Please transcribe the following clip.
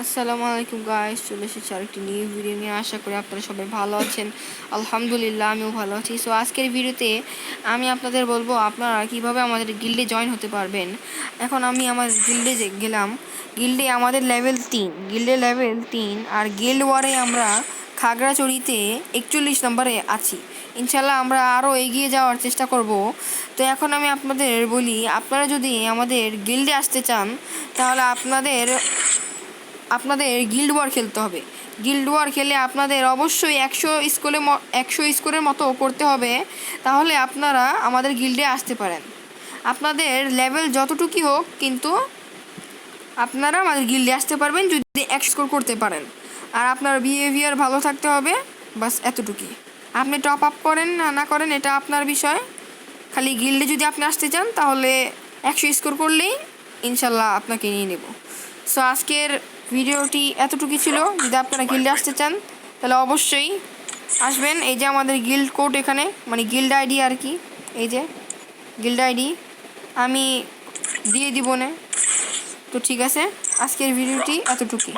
আসসালামু আলাইকুম গাইস, চলে এসেছি আরেকটি নিউ ভিডিও নিয়ে। আশা করি আপনারা সবাই ভালো আছেন। আলহামদুলিল্লাহ, আমিও ভালো আছি। সো আজকের ভিডিওতে আমি আপনাদের বলবো আপনারা কিভাবে আমাদের গিল্ডে জয়েন হতে পারবেন। এখন আমি আমার গিল্ডে গেলাম। গিল্ডে আমাদের লেভেল 3 আর গিল্ড ওয়ারে আমরা খাগড়াছড়িতে 41 নম্বরে আছি। ইনশাল্লাহ আমরা আরও এগিয়ে যাওয়ার চেষ্টা করব। তো এখন আমি আপনাদের বলি, আপনারা যদি আমাদের গিল্ডে আসতে চান তাহলে আপনাদের গিল্ড ওয়ার খেলতে হবে। গিল্ড ওয়ার খেলে আপনাদের অবশ্যই 100 স্কোরের মতো করতে হবে, তাহলে আপনারা আমাদের গিল্ডে আসতে পারেন। আপনাদের লেভেল যতটুকুই হোক, কিন্তু আপনারা আমাদের গিল্ডে আসতে পারবেন যদি 1 স্কোর করতে পারেন। আর আপনার বিহেভিয়ার ভালো থাকতে হবে, বাস এতটুকুই। আপনি টপ আপ করেন না করেন এটা আপনার বিষয়। খালি গিল্ডে যদি আপনি আসতে চান তাহলে 100 স্কোর করলেই ইনশাল্লাহ আপনাকে নিয়ে নেব। সো আজকের ভিডিওটি এতটুকুই ছিল। যদি আপনারা গিল্ডে আসতে চান তাহলে অবশ্যই আসবেন। এই যে আমাদের গিল্ড কোড এখানে, মানে গিল্ড আইডি আর কি, এই যে গিল্ড আইডি আমি দিয়ে দিব না। তো ঠিক আছে, আজকের ভিডিওটি এতটুকুই।